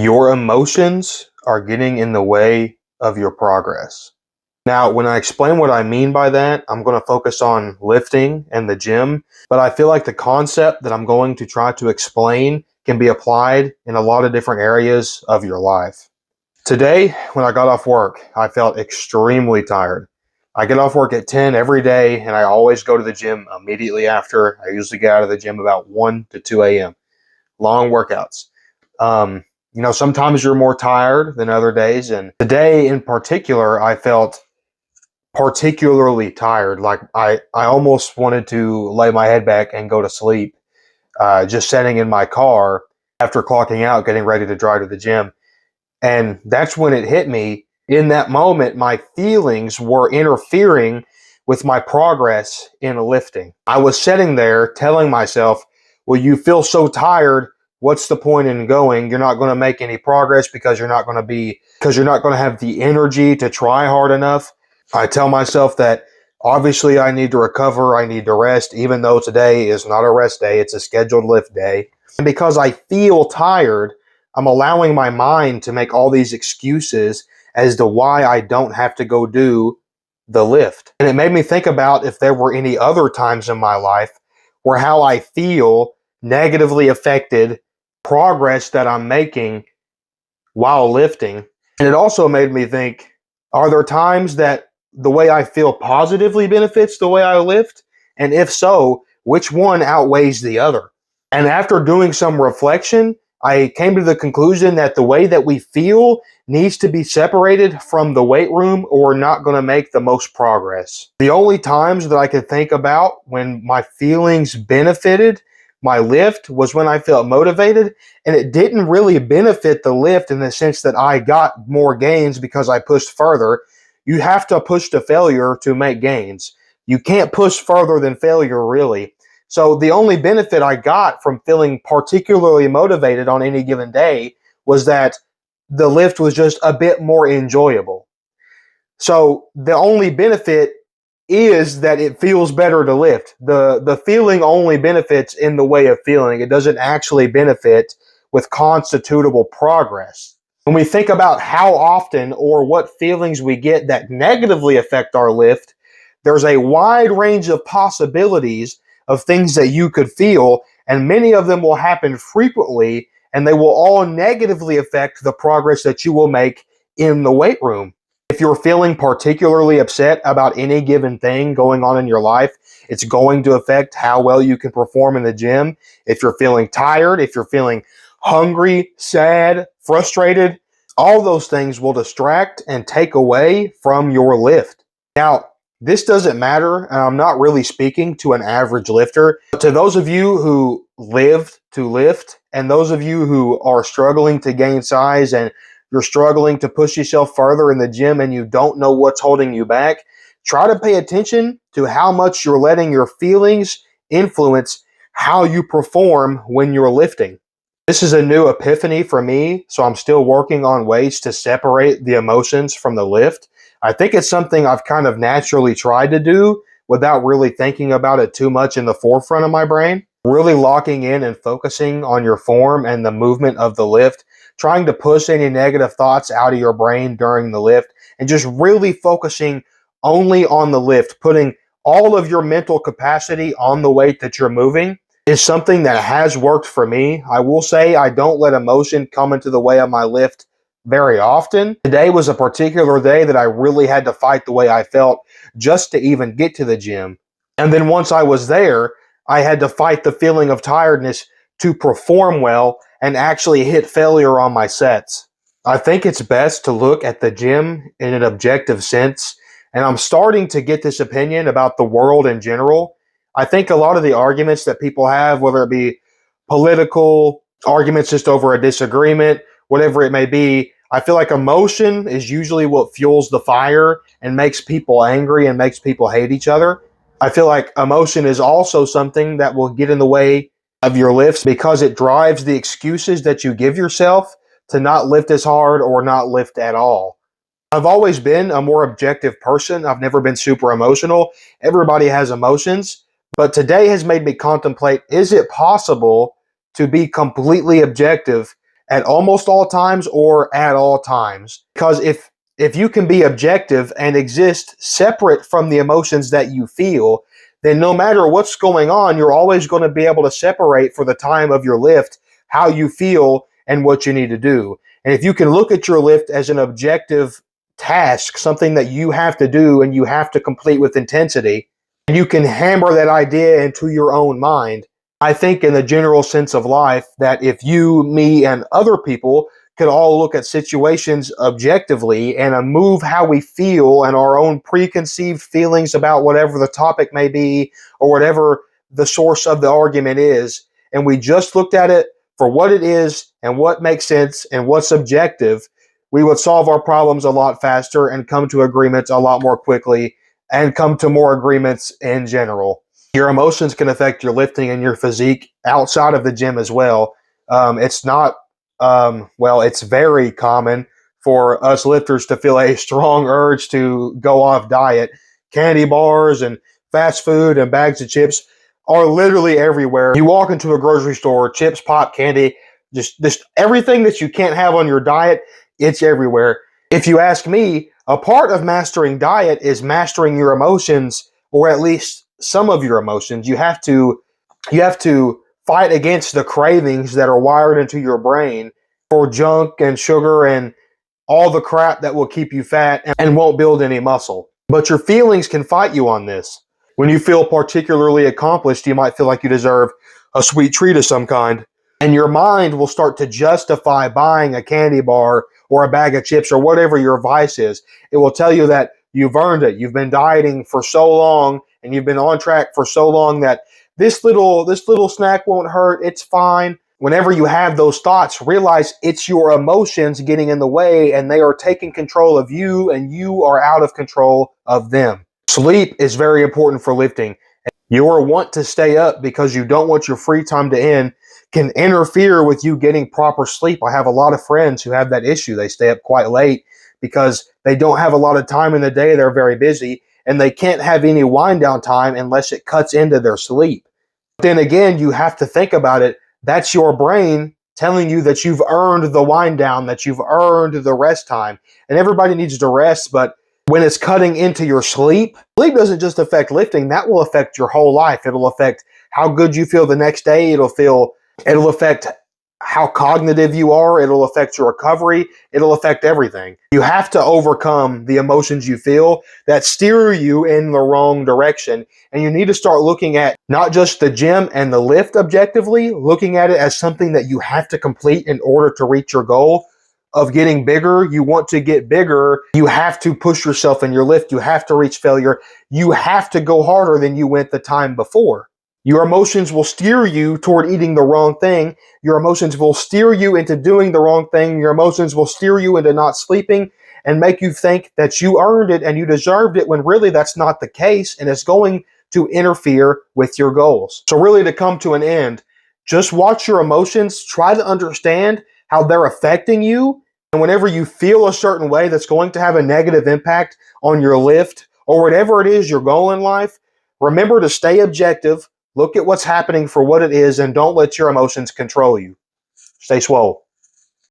Your emotions are getting in the way of your progress. Now, when I explain what I mean by that, I'm going to focus on lifting and the gym, but I feel like the concept that I'm going to try to explain can be applied in a lot of different areas of your life. Today, when I got off work, I felt extremely tired. I get off work at 10 every day, and I always go to the gym immediately after. I usually get out of the gym about 1 to 2 a.m. Long workouts. Um, Sometimes you're more tired than other days. And today in particular, I felt particularly tired. Like I almost wanted to lay my head back and go to sleep, just sitting in my car after clocking out, getting ready to drive to the gym. And that's when it hit me. In that moment, my feelings were interfering with my progress in lifting. I was sitting there telling myself, well, you feel so tired. What's the point in going? You're not going to make any progress because you're not going to have the energy to try hard enough. I tell myself that obviously I need to recover. I need to rest, even though today is not a rest day. It's a scheduled lift day. And because I feel tired, I'm allowing my mind to make all these excuses as to why I don't have to go do the lift. And it made me think about if there were any other times in my life where how I feel negatively affected progress that I'm making while lifting. And it also made me think, are there times that the way I feel positively benefits the way I lift? And if so, which one outweighs the other? And after doing some reflection, I came to the conclusion that the way that we feel needs to be separated from the weight room, or we're not going to make the most progress. The only times that I could think about when my feelings benefited my lift was when I felt motivated, and it didn't really benefit the lift in the sense that I got more gains because I pushed further. You have to push to failure to make gains. You can't push further than failure, really. So the only benefit I got from feeling particularly motivated on any given day was that the lift was just a bit more enjoyable. So the only benefit is that it feels better to lift. The feeling only benefits in the way of feeling. It doesn't actually benefit with constitutable progress. When we think about how often or what feelings we get that negatively affect our lift, there's a wide range of possibilities of things that you could feel, and many of them will happen frequently, and they will all negatively affect the progress that you will make in the weight room. If you're feeling particularly upset about any given thing going on in your life, it's going to affect how well you can perform in the gym. If you're feeling tired, if you're feeling hungry, sad, frustrated, all those things will distract and take away from your lift. Now, this doesn't matter, and I'm not really speaking to an average lifter, but to those of you who live to lift, and those of you who are struggling to gain size, and you're struggling to push yourself further in the gym and you don't know what's holding you back, try to pay attention to how much you're letting your feelings influence how you perform when you're lifting. This is a new epiphany for me, so I'm still working on ways to separate the emotions from the lift. I think it's something I've kind of naturally tried to do without really thinking about it too much in the forefront of my brain. Really locking in and focusing on your form and the movement of the lift, trying to push any negative thoughts out of your brain during the lift, and just really focusing only on the lift, putting all of your mental capacity on the weight that you're moving is something that has worked for me. I will say I don't let emotion come into the way of my lift very often. Today was a particular day that I really had to fight the way I felt just to even get to the gym. And then once I was there, I had to fight the feeling of tiredness to perform well and actually hit failure on my sets. I think it's best to look at the gym in an objective sense, and I'm starting to get this opinion about the world in general. I think a lot of the arguments that people have, whether it be political arguments just over a disagreement, whatever it may be, I feel like emotion is usually what fuels the fire and makes people angry and makes people hate each other. I feel like emotion is also something that will get in the way of your lifts because it drives the excuses that you give yourself to not lift as hard or not lift at all. I've always been a more objective person. I've never been super emotional. Everybody has emotions. But today has made me contemplate, is it possible to be completely objective at almost all times or at all times. Because if you can be objective and exist separate from the emotions that you feel, then no matter what's going on, you're always going to be able to separate for the time of your lift how you feel and what you need to do. And if you can look at your lift as an objective task, something that you have to do and you have to complete with intensity, and you can hammer that idea into your own mind, I think in the general sense of life that if you, me, and other people could all look at situations objectively and move how we feel and our own preconceived feelings about whatever the topic may be or whatever the source of the argument is, and we just looked at it for what it is and what makes sense and what's objective, we would solve our problems a lot faster and come to agreements a lot more quickly and come to more agreements in general. Your emotions can affect your lifting and your physique outside of the gym as well. It's not, well, it's very common for us lifters to feel a strong urge to go off diet. Candy bars and fast food and bags of chips are literally everywhere. You walk into a grocery store, chips, pop, candy, just everything that you can't have on your diet, it's everywhere. If you ask me, a part of mastering diet is mastering your emotions, or at least some of your emotions. You have to fight against the cravings that are wired into your brain for junk and sugar and all the crap that will keep you fat and won't build any muscle. But your feelings can fight you on this. When you feel particularly accomplished, you might feel like you deserve a sweet treat of some kind. And your mind will start to justify buying a candy bar or a bag of chips or whatever your vice is. It will tell you that you've earned it. You've been dieting for so long and you've been on track for so long that this little snack won't hurt. It's fine. Whenever you have those thoughts, realize it's your emotions getting in the way and they are taking control of you and you are out of control of them. Sleep is very important for lifting. Your want to stay up because you don't want your free time to end can interfere with you getting proper sleep. I have a lot of friends who have that issue. They stay up quite late because they don't have a lot of time in the day. They're very busy and they can't have any wind down time unless it cuts into their sleep. Then again, you have to think about it. That's your brain telling you that you've earned the wind down, that you've earned the rest time. And everybody needs to rest, but when it's cutting into your sleep, sleep doesn't just affect lifting, that will affect your whole life. It'll affect how good you feel the next day. It'll affect how cognitive you are. It'll affect your recovery. It'll affect everything. You have to overcome the emotions you feel that steer you in the wrong direction. And you need to start looking at not just the gym and the lift objectively, looking at it as something that you have to complete in order to reach your goal of getting bigger. You want to get bigger. You have to push yourself in your lift. You have to reach failure. You have to go harder than you went the time before. Your emotions will steer you toward eating the wrong thing. Your emotions will steer you into doing the wrong thing. Your emotions will steer you into not sleeping and make you think that you earned it and you deserved it when really that's not the case, and it's going to interfere with your goals. So really, to come to an end, just watch your emotions, try to understand how they're affecting you, and whenever you feel a certain way that's going to have a negative impact on your lift or whatever it is your goal in life, remember to stay objective. Look at what's happening for what it is and don't let your emotions control you. Stay swole.